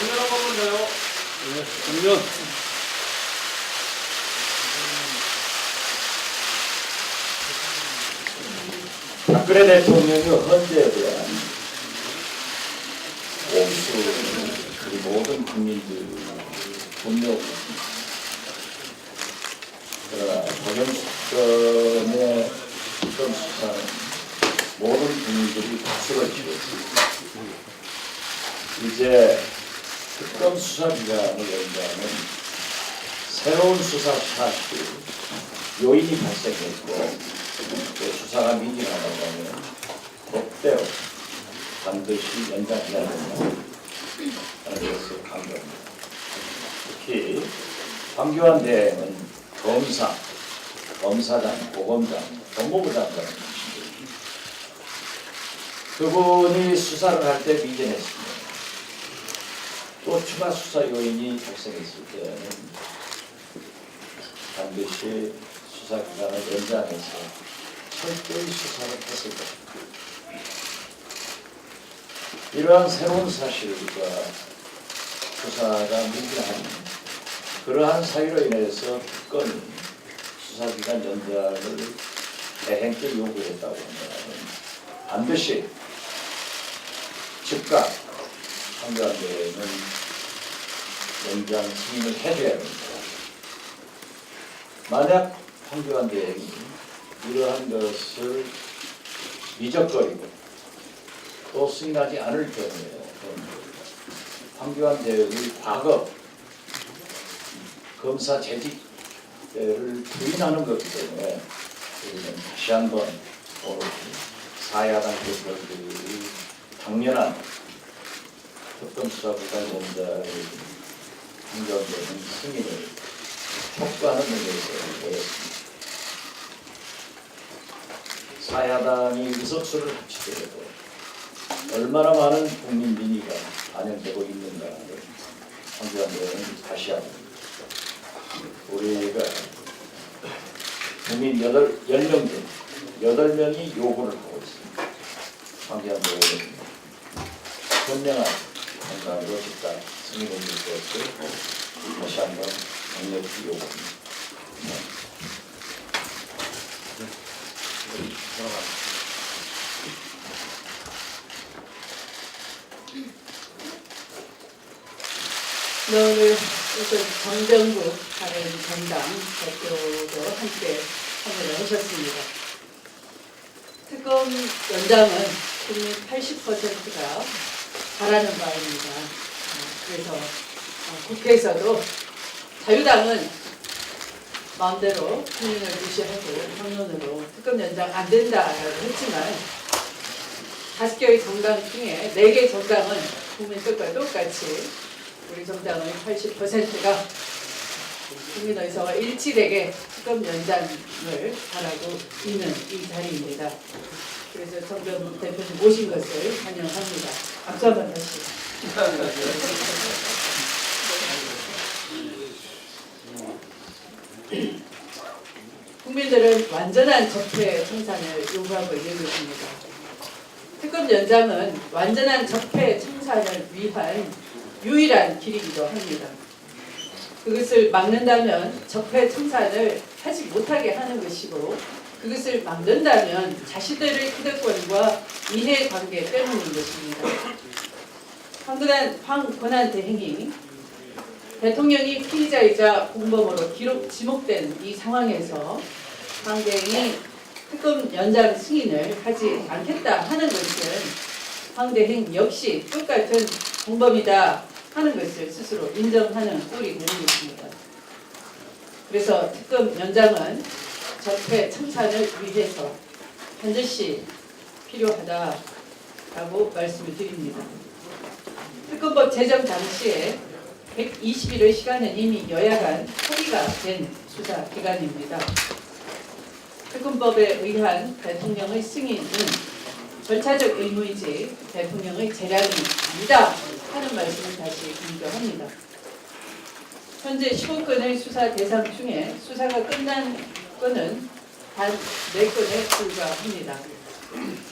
정면 한 번만 더요. 네, 정면. 박근혜 대통령의 헌재에 대한 옥수 그리고 모든 국민들 분명 그러나 박영수 건의 특검 수사는 모든 국민들이 박수를 치렀습니다. 이제 특검 수사 기간을 연장하는 새로운 수사 사실 요인이 발생했고 또 수사가 미진하다면 법대로 반드시 연장해야 된다는 것을 강조합니다. 특히 황교안 대행은 검사, 검사장, 고검장, 법무부 장관입니다. 그분이 수사를 할 때 미진했습니다. 또 추가 수사 요인이 발생했을 때는 반드시 수사 기간을 연장해서 철저히 수사를 했을 것입니다. 이러한 새로운 사실과 수사가 미진한 그러한 사유로 인해서 특검이 수사기간 연장을 대행께 요구했다고 한다면 반드시 즉각 황교안 대행은 연장 승인을 해줘야 합니다. 만약 황교안 대행이 이러한 것을 미적거리고 또 승인하지 않을 경우에 황교안 대행의 과거 검사 재직을 부인하는 것이기 때문에 우리는 다시 한번 오늘 사야당 대표들이 당연한 특검 수사 기간 연장을 황교안 대행 승인을 촉구하는 의미에서 보였습니다. 사야당이 의석수를 합치더라도 얼마나 많은 국민 민의가 반영되고 있는가를 황교안 대행은 다시 한번 우리가 국민 10명 중 8명이 요구를 하고 있습니다. 황교안 대행은 현명한 생각으로 즉각 승인을 줄 것을 다시 한번 강력히 요구합니다. 오늘 정정국 바른정당 대표도 함께 참여를 하셨습니다. 특검 연장은 국민 80%가 바라는 바입니다. 그래서 국회에서도 자유당은 마음대로 국민을 무시하고 당론으로 특검 연장 안 된다라고 했지만 5개의 정당 중에 4개 정당은 국민 뜻과 똑같이 우리 정당의 80%가 국민 의사와 일치되게 특검 연장을 바라고 있는 이 자리입니다. 그래서 정정국 대표님 모신 것을 환영합니다. 박수 한번 다시. 국민들은 완전한 적폐 청산을 요구하고 있는 것입니다. 특검 연장은 완전한 적폐 청산을 위한 유일한 길이기도 합니다. 그것을 막는다면 적폐 청산을 하지 못하게 하는 것이고 그것을 막는다면 자신들의 기득권과 이해관계 때문인 것입니다. 황권한 대행이 대통령이 피의자이자 공범으로 지목된 이 상황에서 황 대행이 특검 연장 승인을 하지 않겠다 하는 것은 황 대행 역시 똑같은 공범이다 하는 것을 스스로 인정하는 꼴이 되는 것입니다. 그래서 특검 연장은 적폐 청산을 위해서 반드시 필요하다 라고 말씀을 드립니다. 특검법 제정 당시에 120일의 시간은 이미 여야 간 합의가 된 수사 기간입니다. 특검법에 의한 대통령의 승인은 절차적 의무이지 대통령의 재량이 아니다 하는 말씀을 다시 강조합니다. 현재 15건의 수사 대상 중에 수사가 끝난 건은 단 4건에 불과합니다.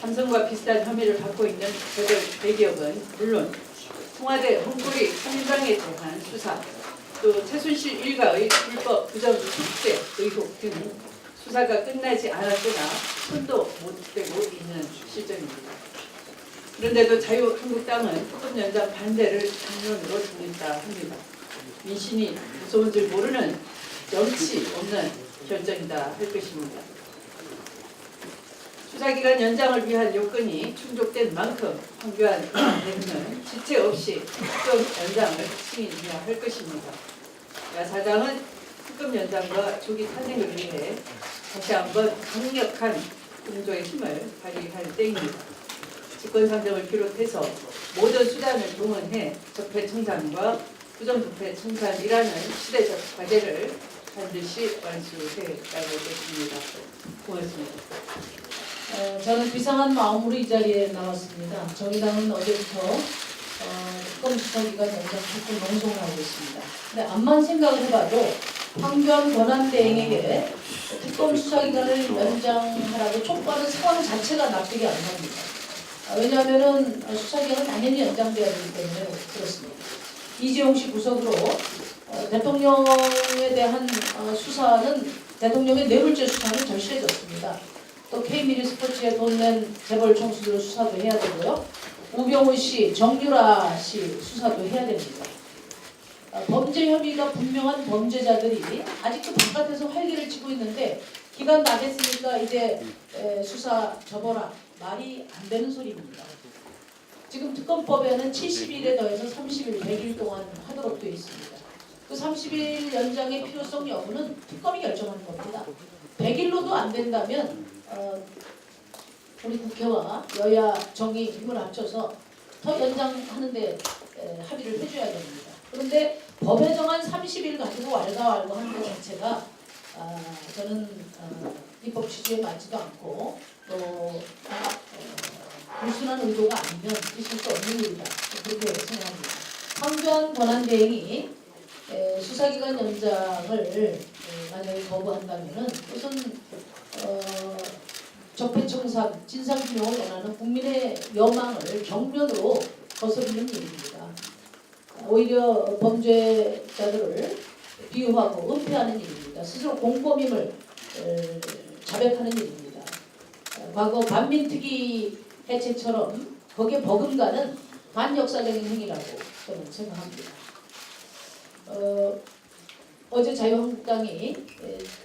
삼성과 비슷한 혐의를 받고 있는 개별 대기업은 물론 청와대 홍보리 3인방에 대한 수사, 또 최순실 일가의 불법 부정 축제 의혹 등 수사가 끝나지 않았거나 손도 못 대고 있는 실정입니다. 그런데도 자유한국당은 특검 연장 반대를 당론으로 정했다 합니다. 민심이 무서운 줄 모르는 염치 없는 결정이다 할 것입니다. 수사기간 연장을 위한 요건이 충족된 만큼 황교안 대표는 지체 없이 특검 연장을 승인해야 할 것입니다. 야 사장은 특검 연장과 조기 탄핵을 위해 다시 한번 강력한 공조의 힘을 발휘할 때입니다. 직권상정을 비롯해서 모든 수단을 동원해 적폐청산과 부정부패청산이라는 시대적 과제를 반드시 완수해 나갈 것입니다. 고맙습니다. 저는 비상한 마음으로 이 자리에 나왔습니다. 정의당은 어제부터 특검 수사기간 연장 조건 농성을 하고 있습니다. 근데 암만 생각을 해봐도 황교안 권한대행에게 특검 수사기간을 연장하라고 촉구하는 상황 자체가 납득이 안 갑니다. 왜냐하면 수사기간은 당연히 연장돼야 되기 때문에 그렇습니다. 이재용 씨 구속으로 대통령에 대한 수사는 대통령의 뇌물죄 수사는 절실해졌습니다. 또 K미디어 스포츠에 돈 낸 재벌 총수들 수사도 해야 되고요. 우병우 씨, 정유라 씨 수사도 해야 됩니다. 범죄 혐의가 분명한 범죄자들이 아직도 바깥에서 활기를 치고 있는데 기간 다 됐으니까 이제 수사 접어라. 말이 안 되는 소리입니다. 지금 특검법에는 70일에 더해서 30일, 100일 동안 하도록 되어 있습니다. 그 30일 연장의 필요성 여부는 특검이 결정하는 겁니다. 100일로도 안 된다면 우리 국회와 여야 정의 힘을 합쳐서 더 연장하는데 합의를 해줘야 됩니다. 그런데 법에 정한 30일 가지고 왈가왈부하는 것 자체가 저는 입법 취지에 맞지도 않고 또 불순한 의도가 아니면 있을 수 없는 일이다. 그렇게 생각합니다. 황교안 권한대행이 수사기간 연장을 만약에 거부한다면 우선 적폐청산, 진상규명을 원하는 국민의 여망을 정면으로 거스르는 일입니다. 오히려 범죄자들을 비호하고 은폐하는 일입니다. 스스로 공범임을 자백하는 일입니다. 과거 반민특위 해체처럼 거기에 버금가는 반역사적인 행위라고 저는 생각합니다. 어제 자유한국당이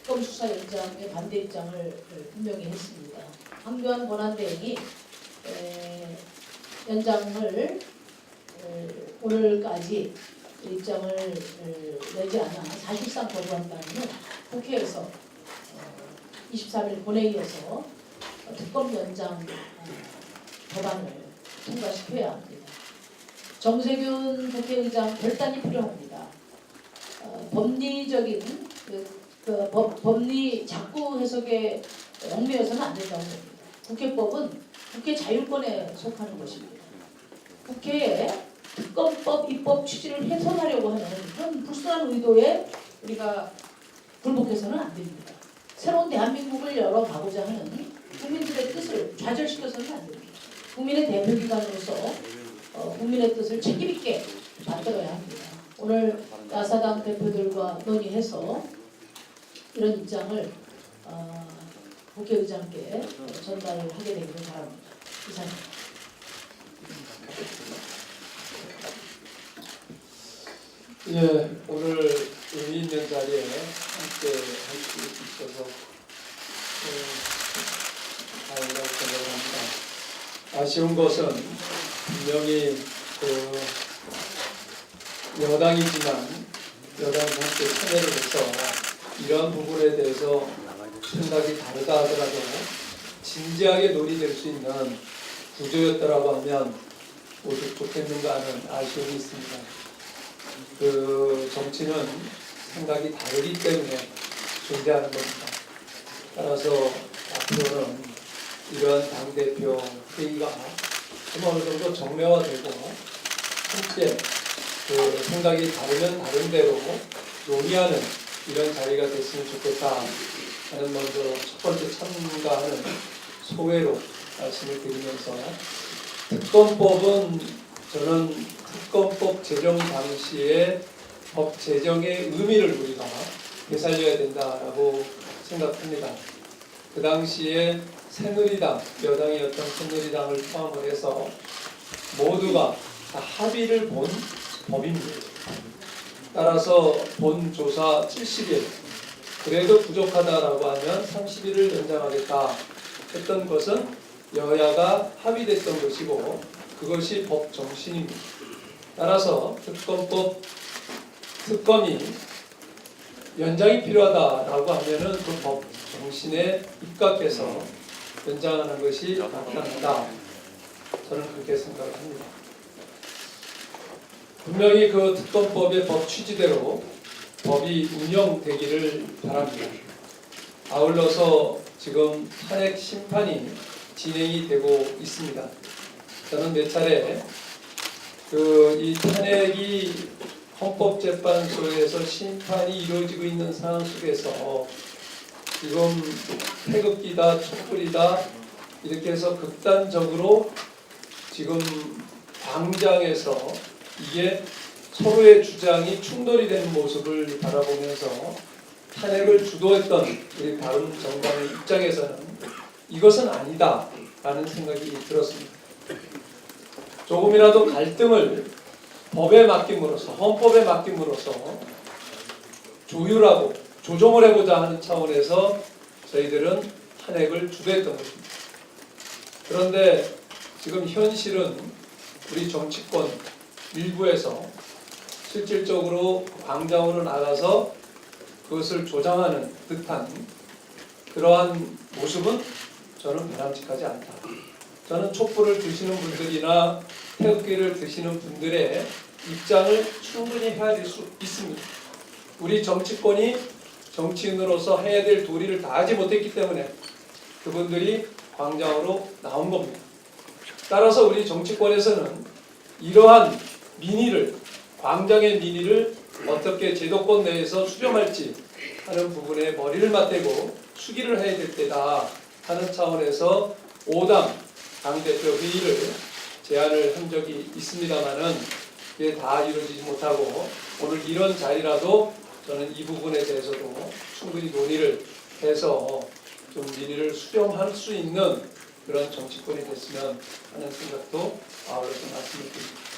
특검 수사 연장에 반대 입장을 분명히 했습니다. 황교안 권한대행이 연장을 오늘까지 입장을 내지 않아 사실상 거부한다면 국회에서 23일 본회의에서 특검 연장 법안을 통과시켜야 합니다. 정세균 국회의장 결단이 필요합니다. 법리적인 법리 작구 해석에 얽매여서는 안 된다고 봅니다. 국회법은 국회 자율권에 속하는 것입니다. 국회에 특검법 입법 취지를 훼손하려고 하는 그런 불순한 의도에 우리가 굴복해서는 안 됩니다. 새로운 대한민국을 열어가고자 하는 국민들의 뜻을 좌절시켜서는 안 됩니다. 국민의 대표기관으로서 국민의 뜻을 책임있게 만들어야 합니다. 오늘 야사당 대표들과 논의해서 이런 입장을 국회의장께 전달을 하게 되기를 바랍니다. 이상입니다. 예, 오늘 의미 있는 자리에 함께 할 수 있어서 다행이라고 생각합니다. 아쉬운 것은 분명히 여당이지만 여당 함께 참여를 해서 이러한 부분에 대해서 생각이 다르다 하더라도 진지하게 논의될 수 있는 구조였더라고 하면 모두 좋겠는가 하는 아쉬움이 있습니다. 그 정치는 생각이 다르기 때문에 존재하는 겁니다. 따라서 앞으로는 이런 당대표 회의가 좀 어느 정도 정례화되고 함께 그 생각이 다르면 다른 대로 논의하는 이런 자리가 됐으면 좋겠다 하는 먼저 첫 번째 참가하는 소회로 말씀을 드리면서 특검법은 저는 특검법 제정 당시에 법 제정의 의미를 우리가 되살려야 된다라고 생각합니다. 그 당시에 새누리당, 여당이었던 새누리당을 포함을 해서 모두가 다 합의를 본 법입니다. 따라서 본 조사 70일, 그래도 부족하다라고 하면 30일을 연장하겠다 했던 것은 여야가 합의됐던 것이고 그것이 법 정신입니다. 따라서 특검이 연장이 필요하다라고 하면은 그 법 정신에 입각해서 연장하는 것이 마땅하다. 저는 그렇게 생각합니다. 분명히 그 특검법의 법 취지대로 법이 운영되기를 바랍니다. 아울러서 지금 탄핵 심판이 진행이 되고 있습니다. 저는 몇 차례 이 탄핵이 헌법재판소에서 심판이 이루어지고 있는 상황 속에서 지금 태극기다, 촛불이다 이렇게 해서 극단적으로 지금 광장에서 이게 서로의 주장이 충돌이 되는 모습을 바라보면서 탄핵을 주도했던 우리 다른 정당의 입장에서는 이것은 아니다라는 생각이 들었습니다. 조금이라도 갈등을 법에 맡김으로써, 헌법에 맡김으로써 조율하고 조정을 해보자 하는 차원에서 저희들은 탄핵을 주도했던 것입니다. 그런데 지금 현실은 우리 정치권 일부에서 실질적으로 광장으로 나가서 그것을 조장하는 듯한 그러한 모습은 저는 바람직하지 않다. 저는 촛불을 드시는 분들이나 태극기를 드시는 분들의 입장을 충분히 헤아릴 수 있습니다. 우리 정치권이 정치인으로서 해야 될 도리를 다하지 못했기 때문에 그분들이 광장으로 나온 겁니다. 따라서 우리 정치권에서는 이러한 민의를, 광장의 민의를 어떻게 제도권 내에서 수렴할지 하는 부분에 머리를 맞대고 수기를 해야 될 때다 하는 차원에서 5당 당대표 회의를 제안을 한 적이 있습니다만은 이게 다 이루어지지 못하고 오늘 이런 자리라도 저는 이 부분에 대해서도 충분히 논의를 해서 좀 민의를 수렴할 수 있는 그런 정치권이 됐으면 하는 생각도 아울러서 말씀을 드립니다.